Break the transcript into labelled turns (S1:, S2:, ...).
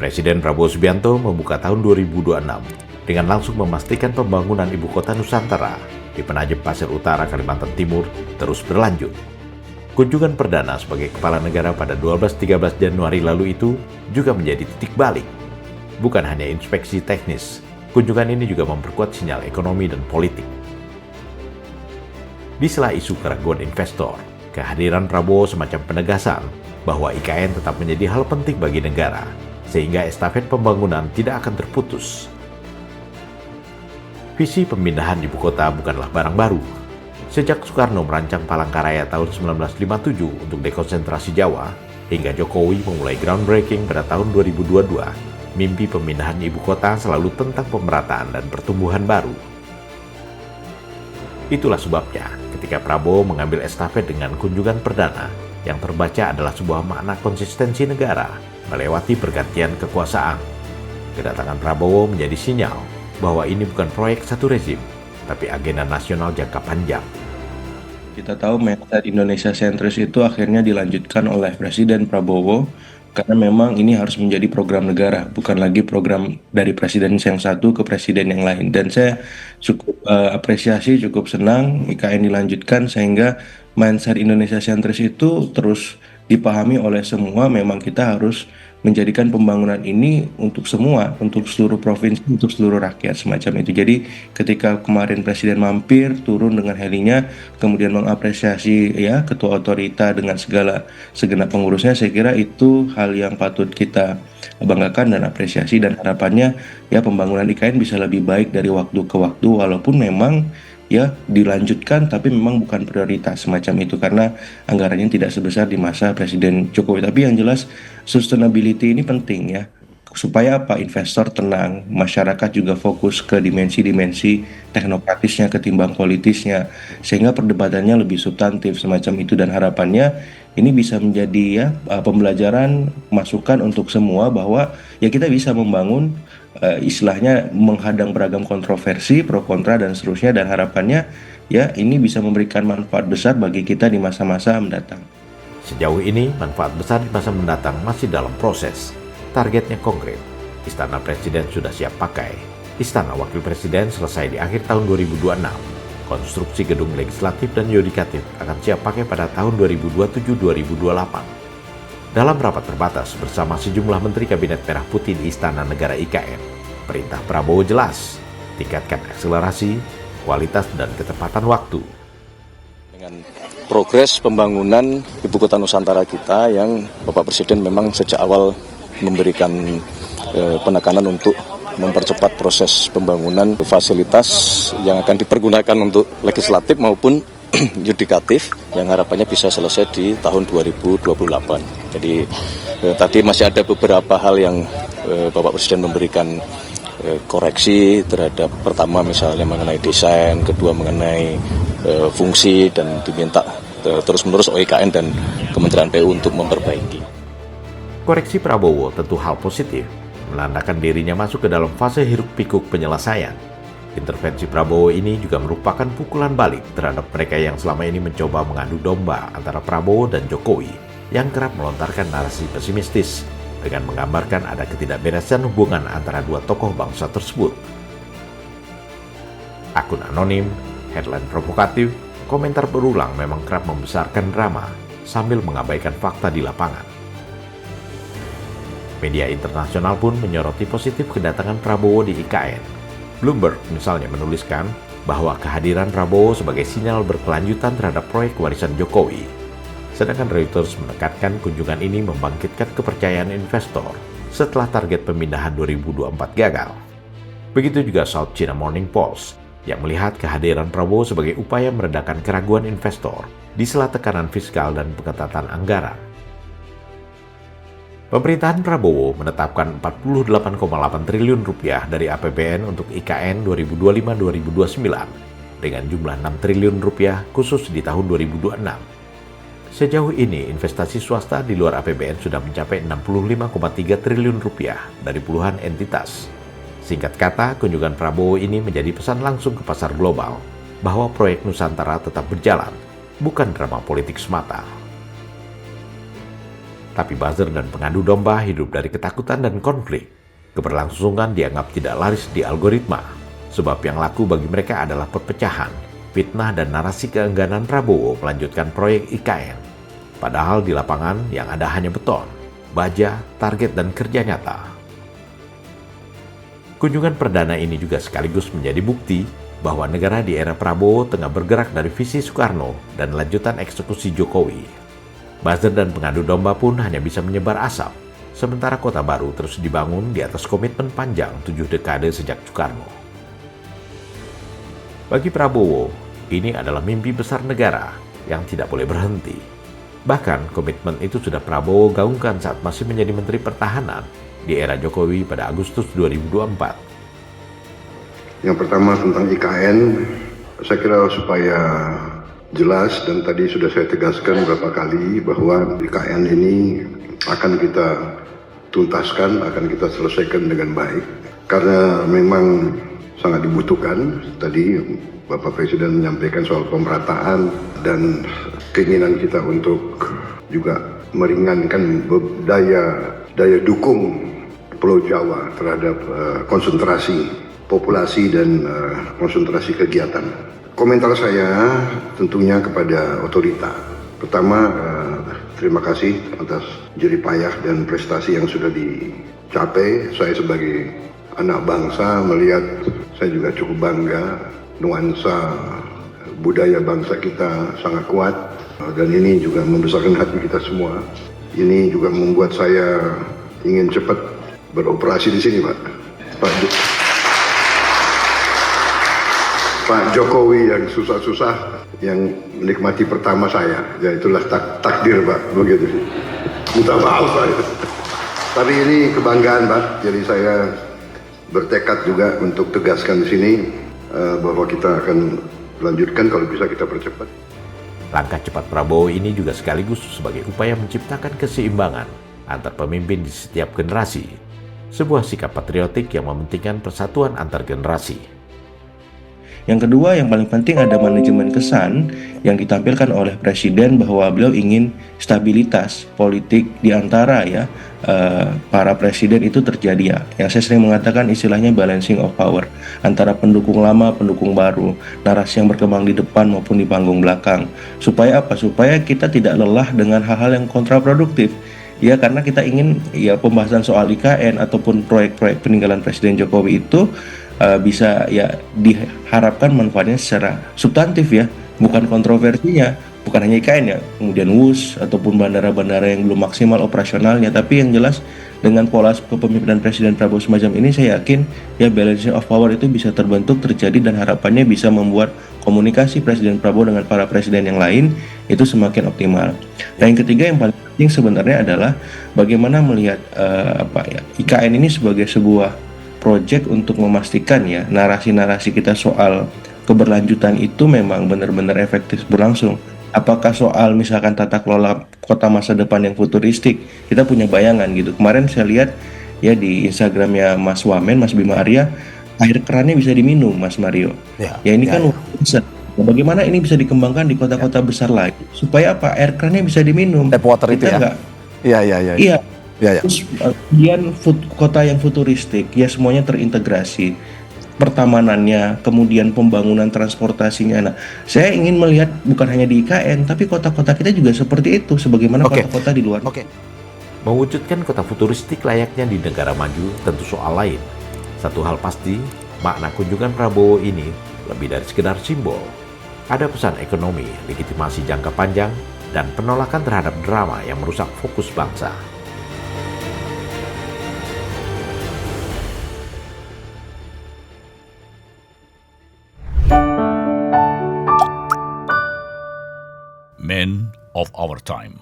S1: Presiden Prabowo Subianto membuka tahun 2026 dengan langsung memastikan pembangunan ibu kota Nusantara di Penajem Pasir Utara, Kalimantan Timur terus berlanjut. Kunjungan perdana sebagai kepala negara pada 12-13 Januari lalu itu juga menjadi titik balik. Bukan hanya inspeksi teknis, kunjungan ini juga memperkuat sinyal ekonomi dan politik. Di sela isu keraguan investor, kehadiran Prabowo semacam penegasan bahwa IKN tetap menjadi hal penting bagi negara, sehingga estafet pembangunan tidak akan terputus. Visi pemindahan ibu kota bukanlah barang baru. Sejak Soekarno merancang Palangkaraya tahun 1957 untuk dekonsentrasi Jawa, hingga Jokowi memulai groundbreaking pada tahun 2022, mimpi pemindahan ibu kota selalu tentang pemerataan dan pertumbuhan baru. Itulah sebabnya ketika Prabowo mengambil estafet dengan kunjungan perdana, yang terbaca adalah sebuah makna konsistensi negara melewati pergantian kekuasaan. Kedatangan Prabowo menjadi sinyal bahwa ini bukan proyek satu rezim, tapi agenda nasional jangka panjang.
S2: Kita tahu mindset Indonesia sentris itu akhirnya dilanjutkan oleh Presiden Prabowo karena memang ini harus menjadi program negara, bukan lagi program dari presiden yang satu ke presiden yang lain. Dan saya cukup apresiasi, cukup senang IKN dilanjutkan sehingga mindset Indonesia sentris itu terus dipahami oleh semua. Memang kita harus menjadikan pembangunan ini untuk semua, untuk seluruh provinsi, untuk seluruh rakyat semacam itu. Jadi ketika kemarin presiden mampir turun dengan helinya, kemudian mengapresiasi ya ketua otorita dengan segenap pengurusnya, saya kira itu hal yang patut kita banggakan dan apresiasi, dan harapannya ya pembangunan IKN bisa lebih baik dari waktu ke waktu, walaupun memang ya dilanjutkan tapi memang bukan prioritas semacam itu karena anggarannya tidak sebesar di masa Presiden Jokowi. Tapi yang jelas sustainability ini penting ya, supaya apa, investor tenang, masyarakat juga fokus ke dimensi-dimensi teknokratisnya ketimbang politisnya, sehingga perdebatannya lebih substantif semacam itu. Dan harapannya ini bisa menjadi ya pembelajaran, masukan untuk semua bahwa ya kita bisa membangun istilahnya menghadang beragam kontroversi, pro kontra dan seterusnya, dan harapannya ya ini bisa memberikan manfaat besar bagi kita di masa-masa mendatang.
S1: Sejauh ini, manfaat besar di masa mendatang masih dalam proses. Targetnya konkret. Istana Presiden sudah siap pakai. Istana Wakil Presiden selesai di akhir tahun 2026. Konstruksi gedung legislatif dan yudikatif akan siap pakai pada tahun 2027-2028. Dalam rapat terbatas bersama sejumlah Menteri Kabinet Merah Putih di Istana Negara IKN, perintah Prabowo jelas, tingkatkan akselerasi, kualitas, dan ketepatan waktu.
S3: Dengan progres pembangunan Ibu Kota Nusantara kita yang Bapak Presiden memang sejak awal memberikan penekanan untuk mempercepat proses pembangunan fasilitas yang akan dipergunakan untuk legislatif maupun yudikatif yang harapannya bisa selesai di tahun 2028. Jadi tadi masih ada beberapa hal yang Bapak Presiden memberikan koreksi terhadap, pertama misalnya mengenai desain, kedua mengenai fungsi, dan diminta terus-menerus OIKN dan Kementerian PU untuk memperbaiki.
S1: Koreksi Prabowo tentu hal positif, menandakan dirinya masuk ke dalam fase hiruk-pikuk penyelesaian. Intervensi Prabowo ini juga merupakan pukulan balik terhadap mereka yang selama ini mencoba mengadu domba antara Prabowo dan Jokowi, yang kerap melontarkan narasi pesimistis dengan menggambarkan ada ketidakberesan hubungan antara dua tokoh bangsa tersebut. Akun anonim, headline provokatif, komentar berulang memang kerap membesarkan drama sambil mengabaikan fakta di lapangan. Media internasional pun menyoroti positif kedatangan Prabowo di IKN. Bloomberg misalnya menuliskan bahwa kehadiran Prabowo sebagai sinyal berkelanjutan terhadap proyek warisan Jokowi. Sedangkan Reuters menekankan kunjungan ini membangkitkan kepercayaan investor setelah target pemindahan 2024 gagal. Begitu juga South China Morning Post yang melihat kehadiran Prabowo sebagai upaya meredakan keraguan investor di sela tekanan fiskal dan pengetatan anggaran. Pemerintahan Prabowo menetapkan 48,8 triliun rupiah dari APBN untuk IKN 2025-2029 dengan jumlah 6 triliun rupiah khusus di tahun 2026. Sejauh ini investasi swasta di luar APBN sudah mencapai 65,3 triliun rupiah dari puluhan entitas. Singkat kata, kunjungan Prabowo ini menjadi pesan langsung ke pasar global bahwa proyek Nusantara tetap berjalan, bukan drama politik semata. Tapi buzzer dan pengadu domba hidup dari ketakutan dan konflik. Keberlangsungan dianggap tidak laris di algoritma, sebab yang laku bagi mereka adalah perpecahan, fitnah dan narasi keengganan Prabowo melanjutkan proyek IKN. Padahal di lapangan yang ada hanya beton, baja, target dan kerja nyata. Kunjungan perdana ini juga sekaligus menjadi bukti bahwa negara di era Prabowo tengah bergerak dari visi Soekarno dan lanjutan eksekusi Jokowi. Buzzer dan pengadu domba pun hanya bisa menyebar asap, sementara kota baru terus dibangun di atas komitmen panjang 7 dekade sejak Soekarno. Bagi Prabowo, ini adalah mimpi besar negara yang tidak boleh berhenti. Bahkan komitmen itu sudah Prabowo gaungkan saat masih menjadi Menteri Pertahanan di era Jokowi pada Agustus 2024.
S4: Yang pertama tentang IKN, saya kira supaya jelas dan tadi sudah saya tegaskan beberapa kali bahwa IKN ini akan kita tuntaskan, akan kita selesaikan dengan baik. Karena memang sangat dibutuhkan. Tadi Bapak Presiden menyampaikan soal pemerataan dan keinginan kita untuk juga meringankan daya dukung Pulau Jawa terhadap konsentrasi populasi dan konsentrasi kegiatan. Komentar saya tentunya kepada otorita. Pertama, terima kasih atas jerih payah dan prestasi yang sudah dicapai. Saya sebagai anak bangsa melihat, saya juga cukup bangga, nuansa budaya bangsa kita sangat kuat, dan ini juga membesarkan hati kita semua. Ini juga membuat saya ingin cepat beroperasi di sini, Pak Jokowi yang susah-susah, yang menikmati pertama saya, ya itulah takdir Pak, begitu sih. Minta maaf saya. Tapi ini kebanggaan Pak, jadi saya bertekad juga untuk tegaskan di sini bahwa kita akan lanjutkan, kalau bisa kita percepat.
S1: Langkah cepat Prabowo ini juga sekaligus sebagai upaya menciptakan keseimbangan antar pemimpin di setiap generasi, sebuah sikap patriotik yang mementingkan persatuan antar generasi.
S2: Yang kedua, yang paling penting ada manajemen kesan yang ditampilkan oleh Presiden bahwa beliau ingin stabilitas politik di antara para presiden itu terjadi ya. Yang saya sering mengatakan istilahnya balancing of power antara pendukung lama, pendukung baru, narasi yang berkembang di depan maupun di panggung belakang. Supaya apa? Supaya kita tidak lelah dengan hal-hal yang kontraproduktif. Ya, karena kita ingin pembahasan soal IKN ataupun proyek-proyek peninggalan Presiden Jokowi itu bisa diharapkan manfaatnya secara substantif ya, bukan kontroversinya, bukan hanya IKN ya, kemudian WUS ataupun bandara-bandara yang belum maksimal operasionalnya, tapi yang jelas dengan pola kepemimpinan Presiden Prabowo semacam ini, saya yakin balancing of power itu bisa terbentuk, terjadi, dan harapannya bisa membuat komunikasi Presiden Prabowo dengan para presiden yang lain itu semakin optimal. Dan yang ketiga yang paling penting sebenarnya adalah bagaimana melihat IKN ini sebagai sebuah project untuk memastikan narasi-narasi kita soal keberlanjutan itu memang benar-benar efektif berlangsung. Apakah soal misalkan tata kelola kota masa depan yang futuristik, kita punya bayangan gitu. Kemarin saya lihat di Instagramnya Mas Wamen, Mas Bima Arya, air kerannya bisa diminum, Mas Mario. Ini kan besar. Bagaimana ini bisa dikembangkan di kota-kota besar lagi supaya air kerannya bisa diminum.
S5: Tap water itu ya? Iya.
S2: Terus kemudian kota yang futuristik semuanya terintegrasi, pertamanannya, kemudian pembangunan transportasinya. Nah, saya ingin melihat bukan hanya di IKN tapi kota-kota kita juga seperti itu, sebagaimana kota-kota di luar.
S1: Mewujudkan kota futuristik layaknya di negara maju tentu soal lain. Satu hal pasti, makna kunjungan Prabowo ini lebih dari sekedar simbol. Ada pesan ekonomi, legitimasi jangka panjang, dan penolakan terhadap drama yang merusak fokus bangsa.
S6: Men of our time.